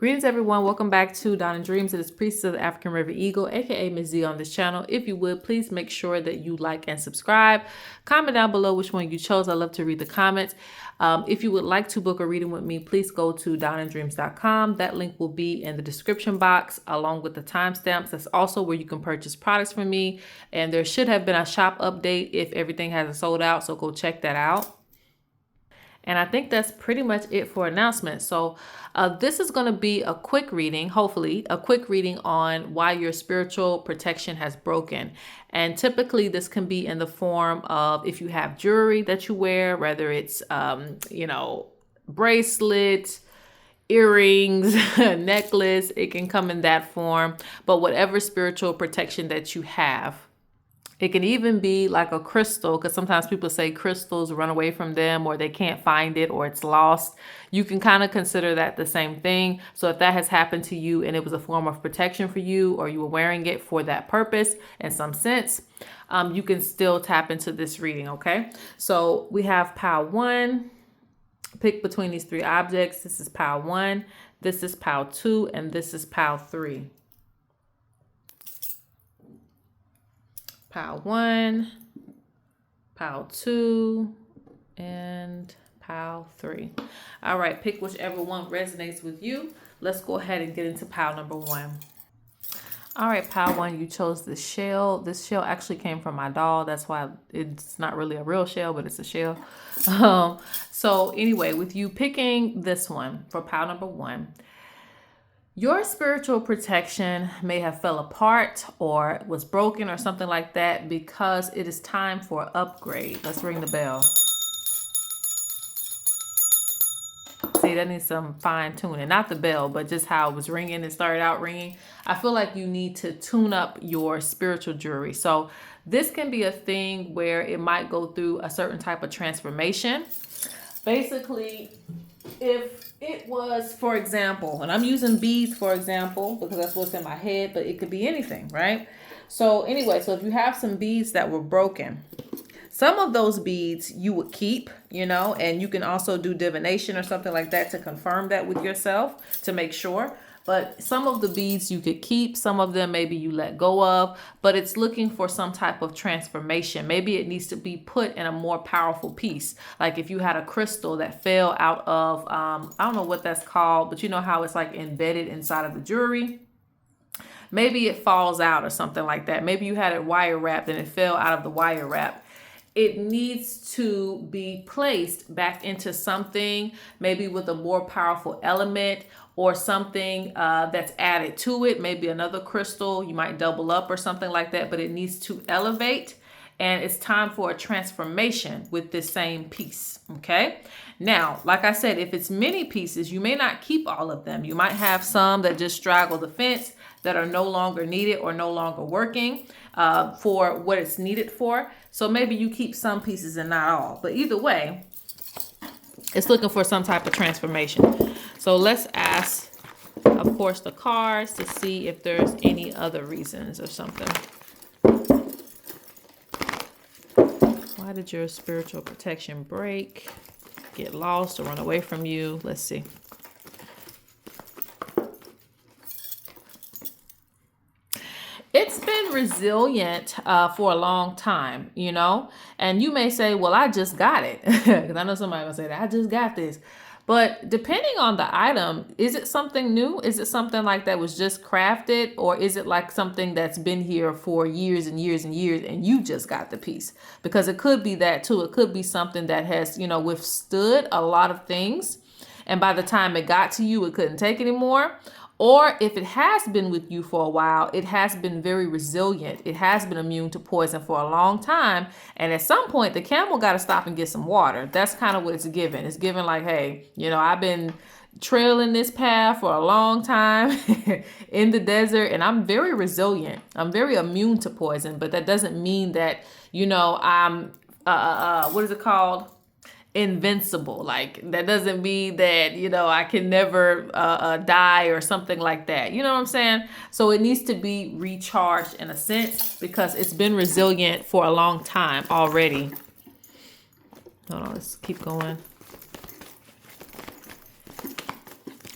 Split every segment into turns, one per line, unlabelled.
Greetings, everyone. Welcome back to Dawn and Dreams. It is Priestess of the African River Eagle, aka Ms.Z on this channel. If you would, please make sure that you like and subscribe. Comment down below which one you chose. I love to read the comments. If you would like to book a reading with me, please go to dawnanddreams.com. That link will be in the description box along with the timestamps. That's also where you can purchase products from me. And there should have been a shop update if everything hasn't sold out, so go check that out. And I think that's pretty much it for announcements. So this is going to be a quick reading, hopefully, a quick reading on why your spiritual protection has broken. And typically this can be in the form of if you have jewelry that you wear, whether it's, bracelet, earrings, necklace, it can come in that form. But whatever spiritual protection that you have. It can even be like a crystal, because sometimes people say crystals run away from them or they can't find it or it's lost. You can kind of consider that the same thing. So if that has happened to you and it was a form of protection for you, or you were wearing it for that purpose in some sense, you can still tap into this reading, okay? So we have pile 1. Pick between these 3 objects. This is pile 1, this is pile 2, and this is pile 3. Pile 1, pile 2, and pile 3. All right, pick whichever one resonates with you. Let's go ahead and get into pile number 1. All right, pile 1, you chose the shell. This shell actually came from my doll. That's why it's not really a real shell, but it's a shell. So anyway, with you picking this one for pile number 1, your spiritual protection may have fell apart or was broken or something like that because it is time for an upgrade. Let's ring the bell. See, that needs some fine tuning. Not the bell, but just how it was ringing. It started out ringing. I feel like you need to tune up your spiritual jewelry. So this can be a thing where it might go through a certain type of transformation. Basically, if it was, for example, and I'm using beads, for example, because that's what's in my head, but it could be anything, right? So anyway, so if you have some beads that were broken, some of those beads you would keep, and you can also do divination or something like that to confirm that with yourself to make sure. But some of the beads you could keep, some of them maybe you let go of, but it's looking for some type of transformation. Maybe it needs to be put in a more powerful piece. Like if you had a crystal that fell out of, I don't know what that's called, but you know how it's like embedded inside of the jewelry. Maybe it falls out or something like that. Maybe you had it wire wrapped and it fell out of the wire wrap. It needs to be placed back into something, maybe with a more powerful element or something that's added to it. Maybe another crystal, you might double up or something like that, but it needs to elevate. And it's time for a transformation with this same piece, okay? Now, like I said, if it's many pieces, you may not keep all of them. You might have some that just straddle the fence that are no longer needed or no longer working for what it's needed for. So maybe you keep some pieces and not all. But either way, it's looking for some type of transformation. So let's ask, of course, the cards to see if there's any other reasons or something. Why did your spiritual protection break, get lost, or run away from you? Let's see. It's been resilient for a long time, and you may say, well, I just got it. Because I know somebody will say that I just got this. But depending on the item, is it something new? Is it something like that was just crafted? Or is it like something that's been here for years and years and years and you just got the piece? Because it could be that too. It could be something that has, withstood a lot of things. And by the time it got to you, it couldn't take anymore. Or if it has been with you for a while, it has been very resilient. It has been immune to poison for a long time. And at some point, the camel got to stop and get some water. That's kind of what it's given. It's given like, hey, I've been trailing this path for a long time in the desert, and I'm very resilient. I'm very immune to poison, but that doesn't mean that, I'm, what is it called? Invincible. Like that doesn't mean that I can never die or something like that. You know what I'm saying? So it needs to be recharged in a sense because it's been resilient for a long time already. Hold on, let's keep going.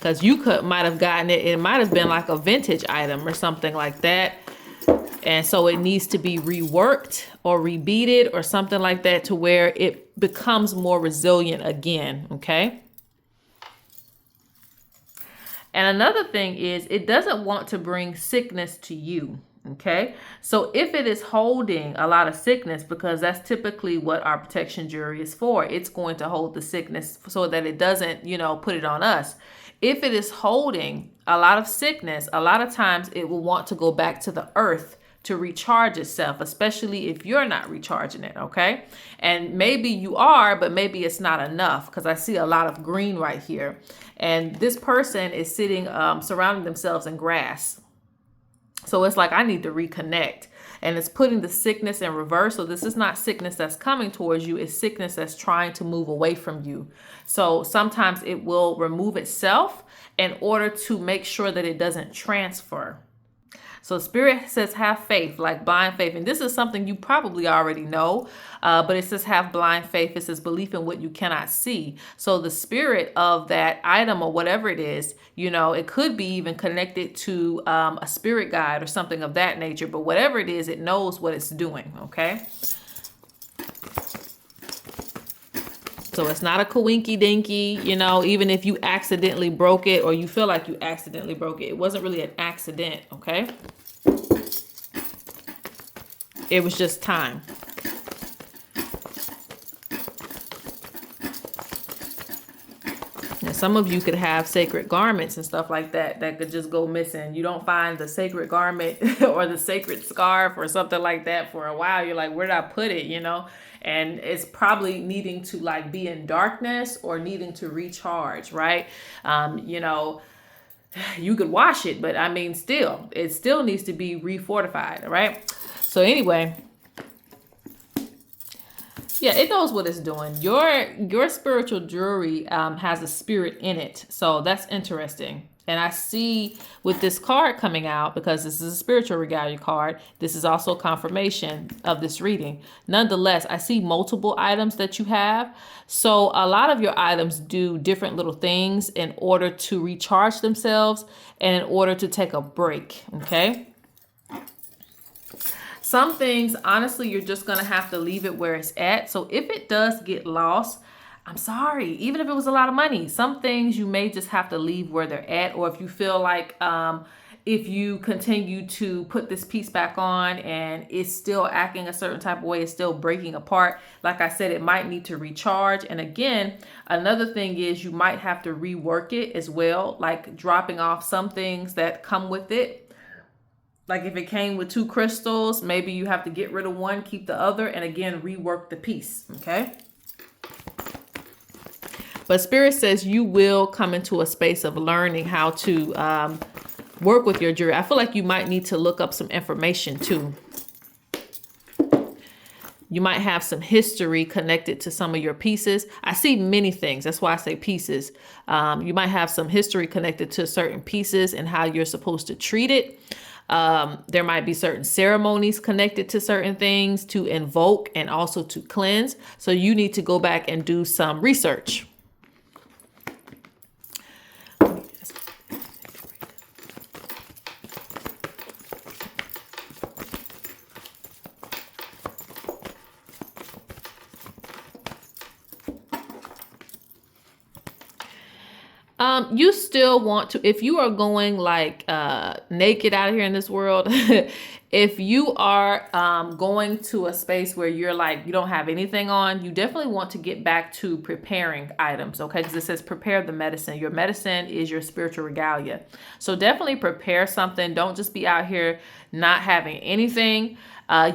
because you might have gotten it. It might have been like a vintage item or something like that. And so it needs to be reworked or rebeaded or something like that to where it becomes more resilient again, okay? And another thing is it doesn't want to bring sickness to you, okay? So if it is holding a lot of sickness, because that's typically what our protection jewelry is for, it's going to hold the sickness so that it doesn't, you know, put it on us. If it is holding a lot of sickness, a lot of times it will want to go back to the earth to recharge itself, especially if you're not recharging it, okay? And maybe you are, but maybe it's not enough, because I see a lot of green right here. And this person is sitting, surrounding themselves in grass. So it's like, I need to reconnect. And it's putting the sickness in reverse. So this is not sickness that's coming towards you. It's sickness that's trying to move away from you. So sometimes it will remove itself in order to make sure that it doesn't transfer. So Spirit says have faith, like blind faith. And this is something you probably already know, but it says have blind faith. It says belief in what you cannot see. So the spirit of that item or whatever it is, you know, it could be even connected to a spirit guide or something of that nature. But whatever it is, it knows what it's doing, okay? So it's not a coinky dinky, you know, even if you accidentally broke it or you feel like you accidentally broke it, it wasn't really an accident, okay? It was just time. Now, some of you could have sacred garments and stuff like that that could just go missing. You don't find the sacred garment or the sacred scarf or something like that for a while. You're like, where did I put it, you know? And it's probably needing to like be in darkness or needing to recharge, right? You know, you could wash it, but I mean, it still needs to be refortified, right? So anyway, yeah, it knows what it's doing. Your spiritual jewelry has a spirit in it. So that's interesting. And I see with this card coming out, because this is a spiritual regalia card, this is also confirmation of this reading. Nonetheless, I see multiple items that you have. So a lot of your items do different little things in order to recharge themselves and in order to take a break, okay? Some things, honestly, you're just going to have to leave it where it's at. So if it does get lost, I'm sorry, even if it was a lot of money, some things you may just have to leave where they're at. Or if you feel like if you continue to put this piece back on and it's still acting a certain type of way, it's still breaking apart, like I said, it might need to recharge. And again, another thing is you might have to rework it as well, like dropping off some things that come with it. Like if it came with 2 crystals, maybe you have to get rid of one, keep the other, and again, rework the piece, okay? But Spirit says you will come into a space of learning how to work with your jewelry. I feel like you might need to look up some information too. You might have some history connected to some of your pieces. I see many things. That's why I say pieces. You might have some history connected to certain pieces and how you're supposed to treat it. There might be certain ceremonies connected to certain things to invoke and also to cleanse. So you need to go back and do some research. You still want to, if you are going like naked out here in this world, if you are going to a space where you're like, you don't have anything on, you definitely want to get back to preparing items, okay? Because it says prepare the medicine. Your medicine is your spiritual regalia. So definitely prepare something. Don't just be out here not having anything.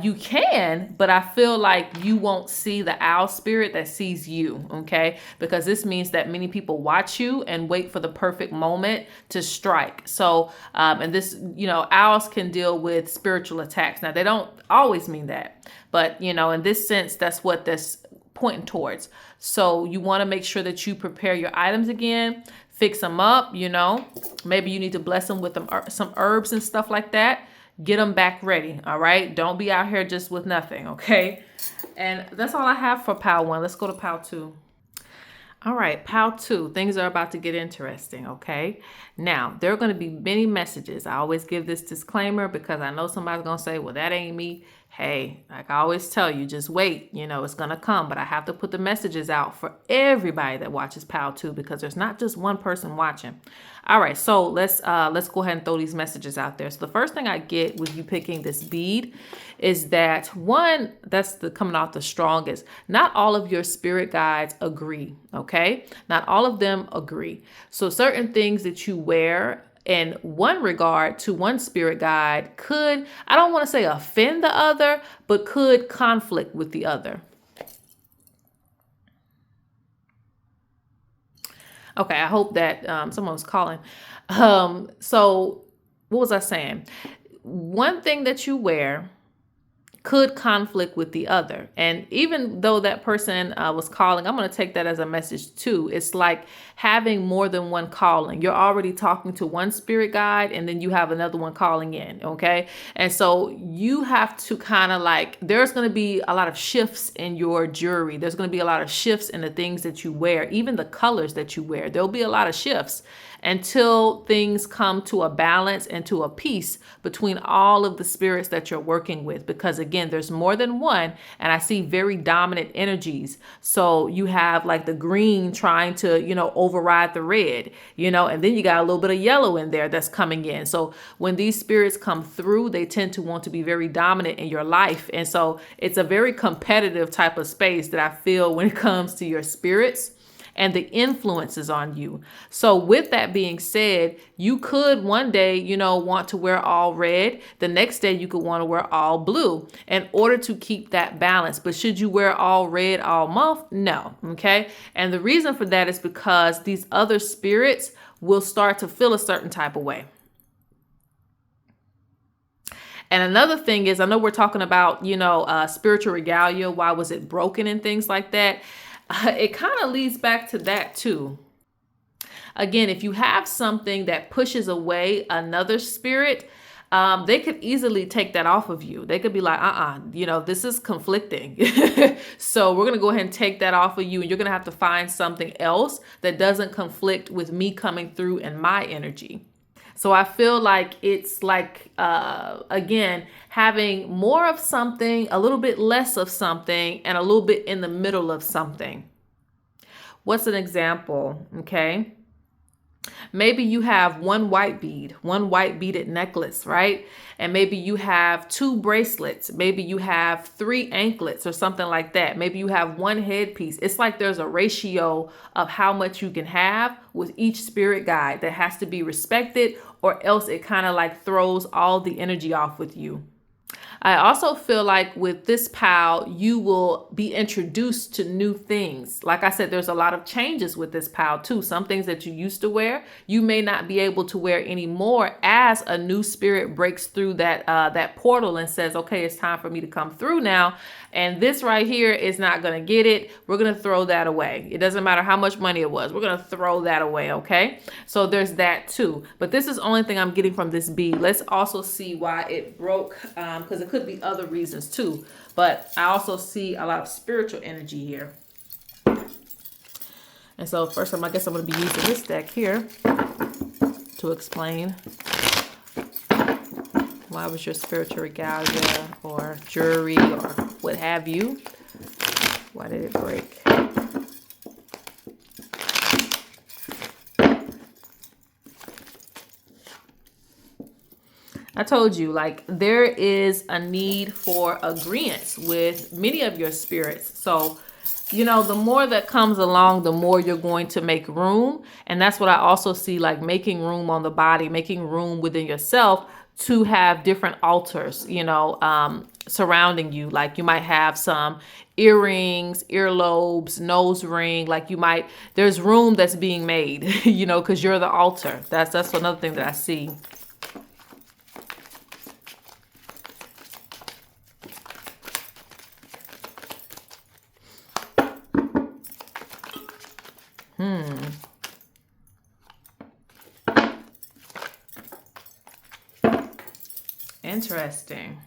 You can, but I feel like you won't see the owl spirit that sees you, okay? Because this means that many people watch you and wait for the perfect moment to strike. So, and this, you know, owls can deal with spiritual attacks. Now, they don't always mean that, but, you know, in this sense, that's what this pointing towards. So you want to make sure that you prepare your items again, fix them up, you know, maybe you need to bless them with some herbs and stuff like that. Get them back ready, all right? Don't be out here just with nothing, okay? And that's all I have for pile 1. Let's go to pile 2. All right, POW 2, things are about to get interesting, okay? Now, there are going to be many messages. I always give this disclaimer because I know somebody's going to say, well, that ain't me. Hey, like I always tell you, just wait, it's going to come. But I have to put the messages out for everybody that watches POW 2 because there's not just one person watching. All right, so let's go ahead and throw these messages out there. So the first thing I get with you picking this bead is that one, that's coming out the strongest. Not all of your spirit guides agree, okay? Not all of them agree. So certain things that you wear in one regard to one spirit guide could, I don't want to say offend the other, but could conflict with the other. Okay, I hope that someone was calling. So what was I saying? One thing that you wear could conflict with the other. And even though that person was calling, I'm going to take that as a message too. It's like having more than one calling. You're already talking to one spirit guide and then you have another one calling in. Okay. And so you have to kind of like, there's going to be a lot of shifts in your jewelry. There's going to be a lot of shifts in the things that you wear, even the colors that you wear. There'll be a lot of shifts until things come to a balance and to a peace between all of the spirits that you're working with. Because again, there's more than one, and I see very dominant energies. So you have like the green trying to, override the red, and then you got a little bit of yellow in there that's coming in. So when these spirits come through, they tend to want to be very dominant in your life. And so it's a very competitive type of space that I feel when it comes to your spirits and the influences on you. So with that being said, you could one day, want to wear all red. The next day you could want to wear all blue in order to keep that balance. But should you wear all red all month? No. Okay. And the reason for that is because these other spirits will start to feel a certain type of way. And another thing is, I know we're talking about, spiritual regalia. Why was it broken and things like that? It kind of leads back to that too. Again, if you have something that pushes away another spirit, they could easily take that off of you. They could be like, this is conflicting. So we're going to go ahead and take that off of you. And you're going to have to find something else that doesn't conflict with me coming through in my energy. So I feel like it's like, again, having more of something, a little bit less of something, and a little bit in the middle of something. What's an example? Okay. Maybe you have one white beaded necklace, right? And maybe you have 2 bracelets. Maybe you have 3 anklets or something like that. Maybe you have 1 headpiece. It's like there's a ratio of how much you can have with each spirit guide that has to be respected, or else it kind of like throws all the energy off with you. I also feel like with this POW, you will be introduced to new things. Like I said, there's a lot of changes with this POW too. Some things that you used to wear, you may not be able to wear anymore as a new spirit breaks through that portal and says, okay, it's time for me to come through now. And this right here is not going to get it. We're going to throw that away. It doesn't matter how much money it was. We're going to throw that away. Okay. So there's that too. But this is the only thing I'm getting from this bead. Let's also see why it broke, because it could be other reasons too. But I also see a lot of spiritual energy here. And so first, I guess I'm going to be using this deck here to explain why was your spiritual regalia or jewelry or what have you. Why did it break? I told you, like, there is a need for agreement with many of your spirits. So, the more that comes along, the more you're going to make room. And that's what I also see, like making room on the body, making room within yourself to have different altars, surrounding you. Like you might have some earrings, earlobes, nose ring. Like there's room that's being made, because you're the altar. That's another thing that I see. Interesting.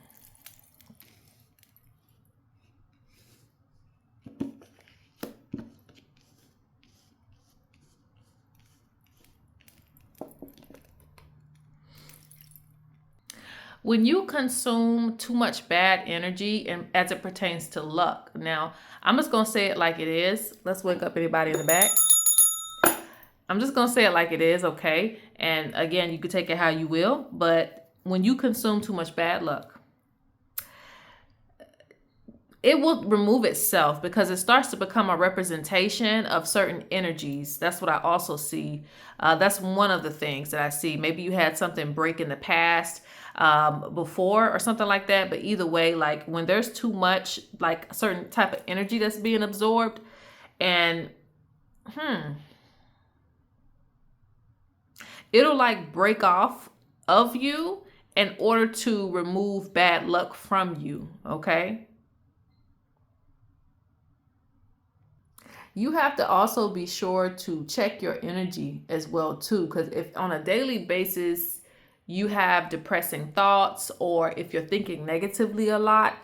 When you consume too much bad energy and as it pertains to luck. Now, I'm just going to say it like it is. Let's wake up anybody in the back. I'm just going to say it like it is, okay? And again, you can take it how you will, but when you consume too much bad luck, it will remove itself because it starts to become a representation of certain energies. That's what I also see. That's one of the things that I see. Maybe you had something break in the past before or something like that. But either way, like when there's too much, like a certain type of energy that's being absorbed, and it'll like break off of you in order to remove bad luck from you. Okay. You have to also be sure to check your energy as well too, because if on a daily basis you have depressing thoughts or if you're thinking negatively a lot,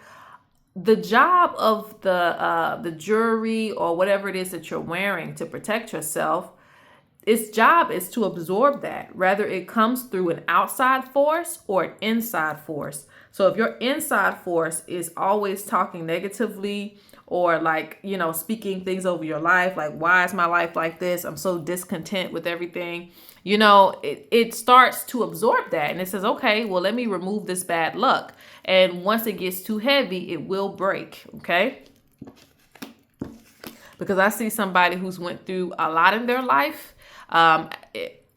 the job of the jewelry or whatever it is that you're wearing to protect yourself, its job is to absorb that, whether it comes through an outside force or an inside force. So if your inside force is always talking negatively or like, speaking things over your life, like, why is my life like this? I'm so discontent with everything. It starts to absorb that and it says, okay, well, let me remove this bad luck. And once it gets too heavy, it will break. Okay. Because I see somebody who's went through a lot in their life.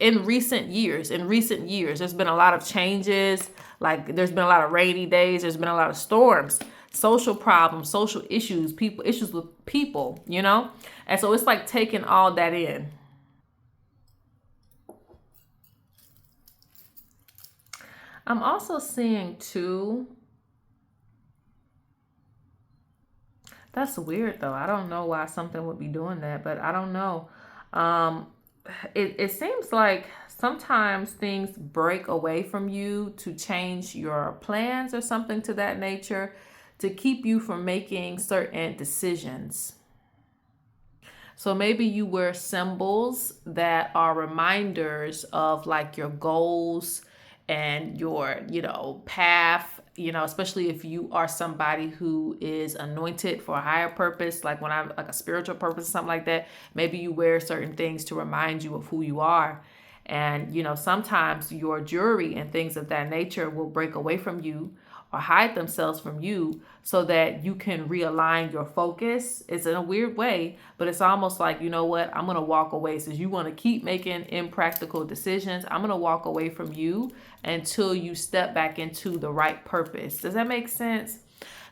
In recent years, there's been a lot of changes. Like there's been a lot of rainy days. There's been a lot of storms, social problems, social issues, issues with people, And so it's like taking all that in. I'm also seeing too. That's weird though. I don't know why something would be doing that, but I don't know. Um, it seems like sometimes things break away from you to change your plans or something to that nature to keep you from making certain decisions. So maybe you wear symbols that are reminders of like your goals and your, path, especially if you are somebody who is anointed for a higher purpose, like when I'm like a spiritual purpose, something like that. Maybe you wear certain things to remind you of who you are. And, sometimes your jewelry and things of that nature will break away from you or hide themselves from you so that you can realign your focus. It's in a weird way, but it's almost like, you know what, I'm going to walk away. Since you want to keep making impractical decisions, I'm going to walk away from you until you step back into the right purpose. Does that make sense?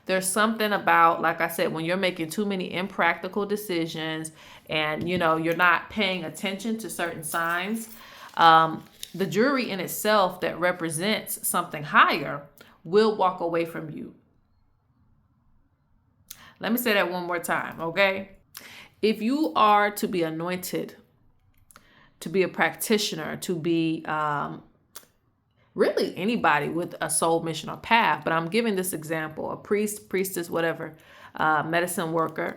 There's something about, like I said, when you're making too many impractical decisions and, you're not paying attention to certain signs, the jewelry in itself that represents something higher will walk away from you. Let me say that one more time, okay? If you are to be anointed, to be a practitioner, to be really anybody with a soul mission or path, but I'm giving this example, a priest, priestess, whatever, medicine worker.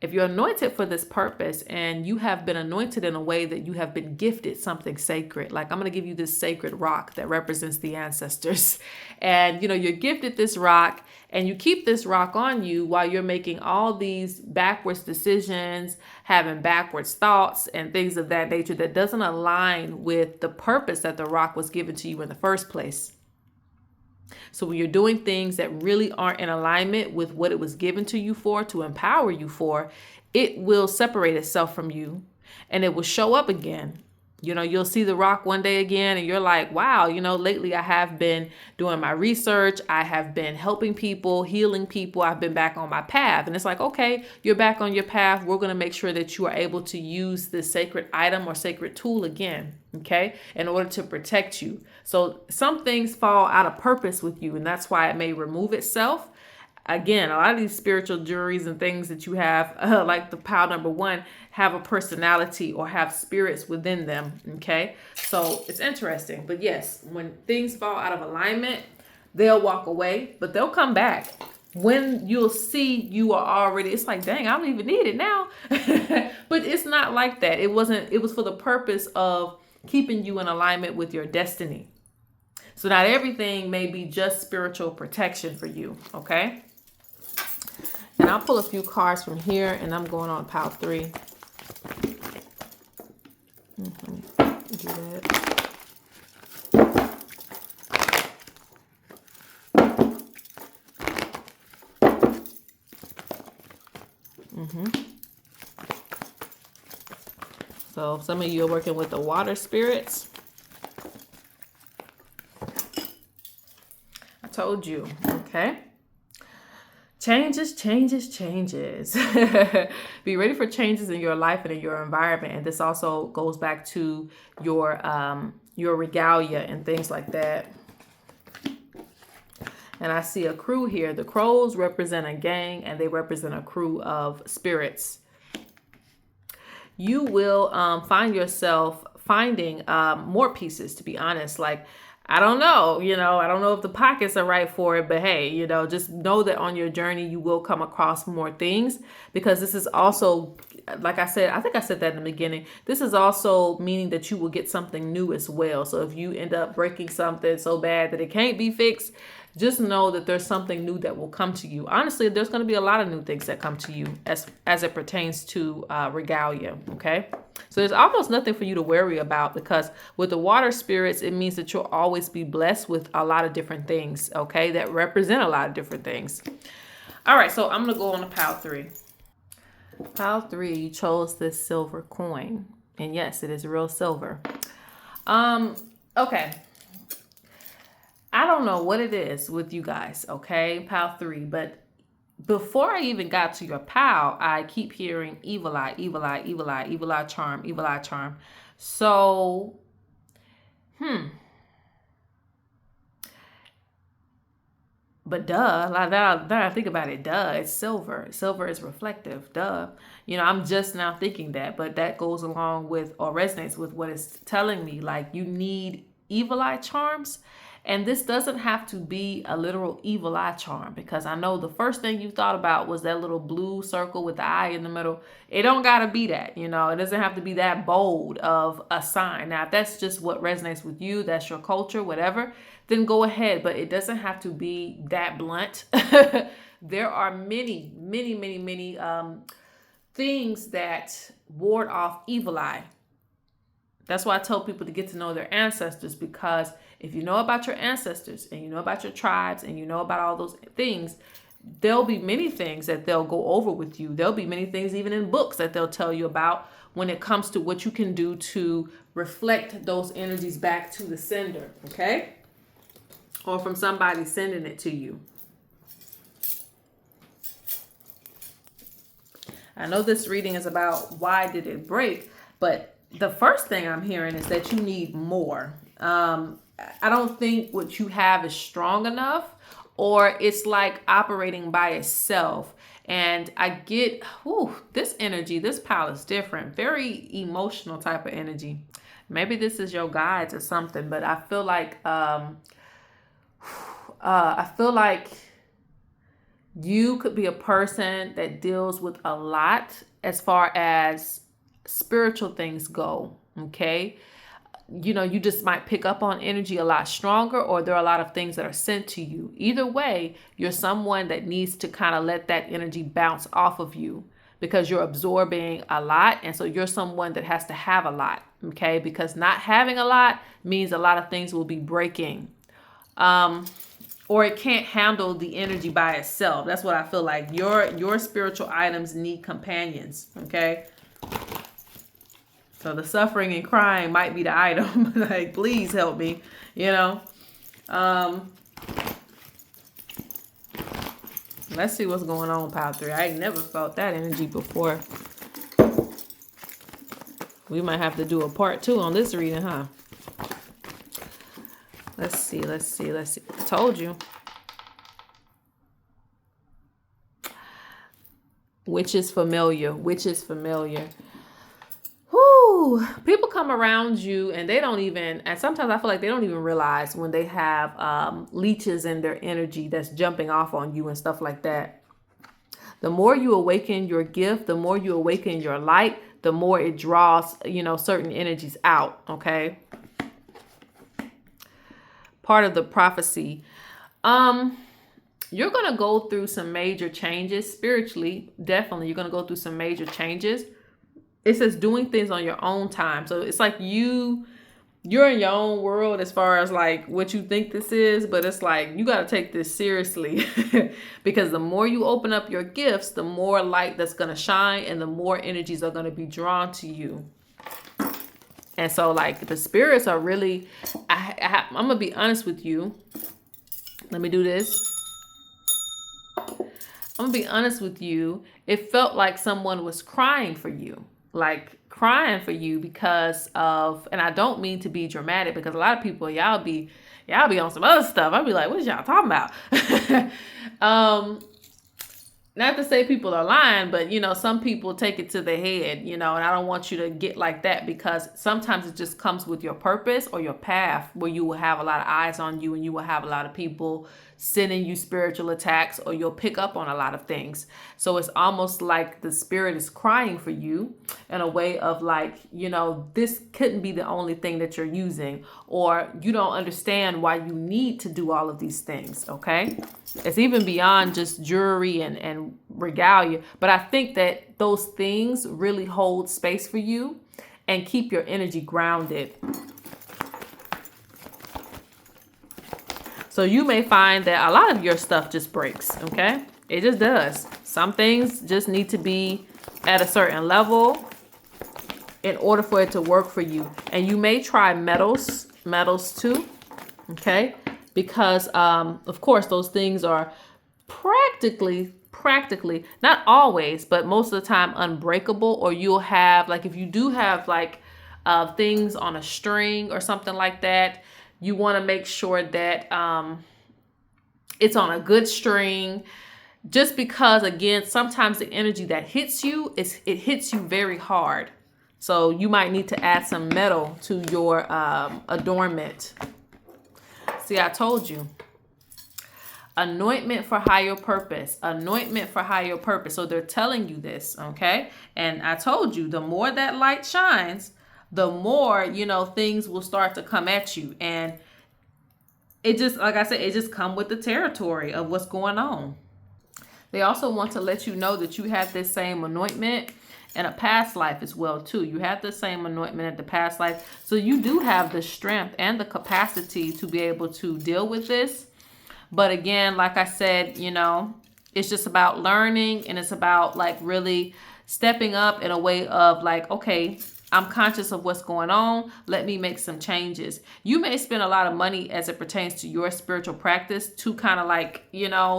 If you're anointed for this purpose and you have been anointed in a way that you have been gifted something sacred, like I'm going to give you this sacred rock that represents the ancestors. And, you're gifted this rock and you keep this rock on you while you're making all these backwards decisions, having backwards thoughts and things of that nature that doesn't align with the purpose that the rock was given to you in the first place. So when you're doing things that really aren't in alignment with what it was given to you for, to empower you for, it will separate itself from you and it will show up again. You'll see the rock one day again and you're like, wow, lately I have been doing my research. I have been helping people, healing people. I've been back on my path. And it's like, okay, you're back on your path. We're going to make sure that you are able to use this sacred item or sacred tool again, okay, in order to protect you. So some things fall out of purpose with you, and that's why it may remove itself. Again, a lot of these spiritual jewelries and things that you have, like the pile number 1, have a personality or have spirits within them. Okay. So it's interesting. But yes, when things fall out of alignment, they'll walk away, but they'll come back. When you'll see you are already, it's like, dang, I don't even need it now. But it's not like that. It was for the purpose of keeping you in alignment with your destiny. So not everything may be just spiritual protection for you, okay? And I'll pull a few cards from here, and I'm going on pile 3. Do that. So some of you are working with the water spirits. I told you, okay? Changes. Be ready for changes in your life and in your environment. And this also goes back to your regalia and things like that. And I see a crew here. The crows represent a gang, and they represent a crew of spirits. You will find yourself finding more pieces, to be honest. Like, I don't know, I don't know if the pockets are right for it, but hey, just know that on your journey, you will come across more things, because this is also, like I said, I think I said that in the beginning, this is also meaning that you will get something new as well. So if you end up breaking something so bad that it can't be fixed, just know that there's something new that will come to you. Honestly, there's going to be a lot of new things that come to you as it pertains to regalia, okay? So there's almost nothing for you to worry about, because with the water spirits, it means that you'll always be blessed with a lot of different things, okay, that represent a lot of different things. All right, so I'm going to go on to pile 3. Pile 3, you chose this silver coin. And yes, it is real silver. Okay. I don't know what it is with you guys, okay? Pile 3, but before I even got to your pile, I keep hearing evil eye, evil eye, evil eye, evil eye charm, evil eye charm. So, but duh, like that, I think about it, duh, it's silver. Silver is reflective, duh. I'm just now thinking that, but that goes along with, or resonates with what it's telling me. Like, you need evil eye charms. And this doesn't have to be a literal evil eye charm, because I know the first thing you thought about was that little blue circle with the eye in the middle. It don't got to be that, it doesn't have to be that bold of a sign. Now, if that's just what resonates with you, that's your culture, whatever, then go ahead. But it doesn't have to be that blunt. There are many, many, many, many things that ward off evil eye. That's why I tell people to get to know their ancestors, because if you know about your ancestors and you know about your tribes and you know about all those things, there'll be many things that they'll go over with you. There'll be many things even in books that they'll tell you about when it comes to what you can do to reflect those energies back to the sender, okay? Or from somebody sending it to you. I know this reading is about why did it break, but the first thing I'm hearing is that you need more. I don't think what you have is strong enough, or it's like operating by itself. And I get, this energy, this pile is different, very emotional type of energy. Maybe this is your guides or something, but I feel like, you could be a person that deals with a lot as far as spiritual things go, okay? You just might pick up on energy a lot stronger, or there are a lot of things that are sent to you. Either way, you're someone that needs to kind of let that energy bounce off of you, because you're absorbing a lot. And so you're someone that has to have a lot, okay? Because not having a lot means a lot of things will be breaking. Or it can't handle the energy by itself. That's what I feel like. Your spiritual items need companions, okay? So the suffering and crying might be the item. Like, please help me, Let's see what's going on with pile 3. I ain't never felt that energy before. We might have to do a part 2 on this reading, huh? Let's see. I told you. Which is familiar. Whoo! People come around you and they don't even, and sometimes I feel like they don't even realize when they have leeches in their energy that's jumping off on you and stuff like that. The more you awaken your gift, the more you awaken your light, the more it draws, certain energies out, okay? part of the prophecy. You're going to go through some major changes spiritually. Definitely, you're going to go through some major changes. It says doing things on your own time. So it's like you're in your own world as far as like what you think this is, but it's like you got to take this seriously because the more you open up your gifts, the more light that's going to shine and the more energies are going to be drawn to you. And so like the spirits are really, I'm going to be honest with you. Let me do this. I'm going to be honest with you. It felt like someone was crying for you. Like crying for you because of, and I don't mean to be dramatic because a lot of people, y'all be on some other stuff. I'll be like, what y'all talking about? Not to say people are lying, but some people take it to the head, and I don't want you to get like that because sometimes it just comes with your purpose or your path where you will have a lot of eyes on you and you will have a lot of people sending you spiritual attacks or you'll pick up on a lot of things. So it's almost like the spirit is crying for you in a way of like, this couldn't be the only thing that you're using, or you don't understand why you need to do all of these things. Okay. It's even beyond just jewelry and regalia. But I think that those things really hold space for you and keep your energy grounded. So you may find that a lot of your stuff just breaks, okay? It just does. Some things just need to be at a certain level in order for it to work for you. And you may try metals too, okay? Because, of course, those things are practically, not always, but most of the time unbreakable, or you'll have, like, if you do have, like, things on a string or something like that, you want to make sure that it's on a good string, just because, again, sometimes the energy that hits you, it hits you very hard. So you might need to add some metal to your adornment. See, I told you. Anointment for higher purpose. Anointment for higher purpose. So they're telling you this, okay? And I told you, the more that light shines, the more, things will start to come at you. And it just, like I said, it just come with the territory of what's going on. They also want to let you know that you have this same anointment in a past life as well, too. You have the same anointment in the past life. So you do have the strength and the capacity to be able to deal with this. But again, like I said, it's just about learning, and it's about like really stepping up in a way of like, okay, I'm conscious of what's going on. Let me make some changes. You may spend a lot of money as it pertains to your spiritual practice to kind of like,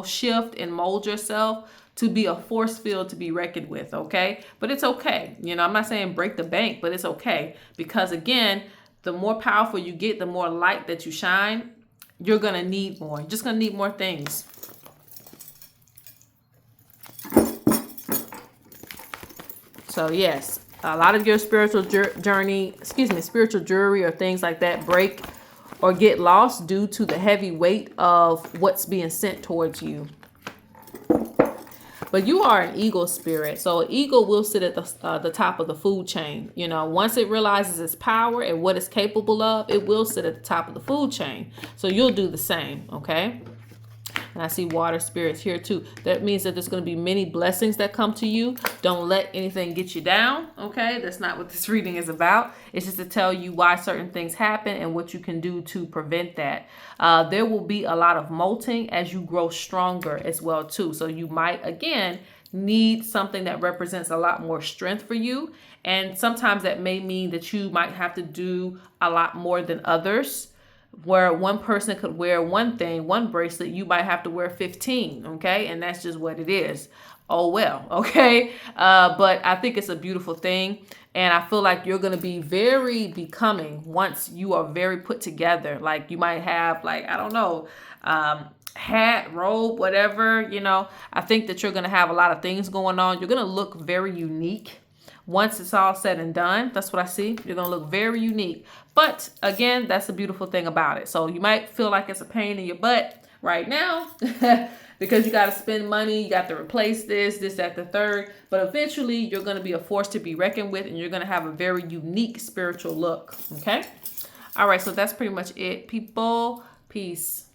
shift and mold yourself to be a force field to be reckoned with. Okay. But it's okay. I'm not saying break the bank, but it's okay. Because again, the more powerful you get, the more light that you shine, you're going to need more. You're just going to need more things. So yes, a lot of your spiritual spiritual jewelry or things like that break or get lost due to the heavy weight of what's being sent towards you. But you are an eagle spirit. So an eagle will sit at the top of the food chain. Once it realizes its power and what it's capable of, it will sit at the top of the food chain. So you'll do the same, okay? And I see water spirits here too. That means that there's going to be many blessings that come to you. Don't let anything get you down, okay? That's not what this reading is about. It's just to tell you why certain things happen and what you can do to prevent that. There will be a lot of molting as you grow stronger as well too. So you might, again, need something that represents a lot more strength for you. And sometimes that may mean that you might have to do a lot more than others. Where one person could wear one bracelet, you might have to wear 15, okay? And that's just what it is. Oh, well, okay? But I think it's a beautiful thing. And I feel like you're going to be very becoming once you are very put together. Like you might have like, I don't know, hat, robe, whatever, I think that you're going to have a lot of things going on. You're going to look very unique. Once it's all said and done, that's what I see. You're going to look very unique. But again, that's the beautiful thing about it. So you might feel like it's a pain in your butt right now because you got to spend money. You got to replace this, that, the third. But eventually you're going to be a force to be reckoned with, and you're going to have a very unique spiritual look. Okay. All right. So that's pretty much it, people. Peace.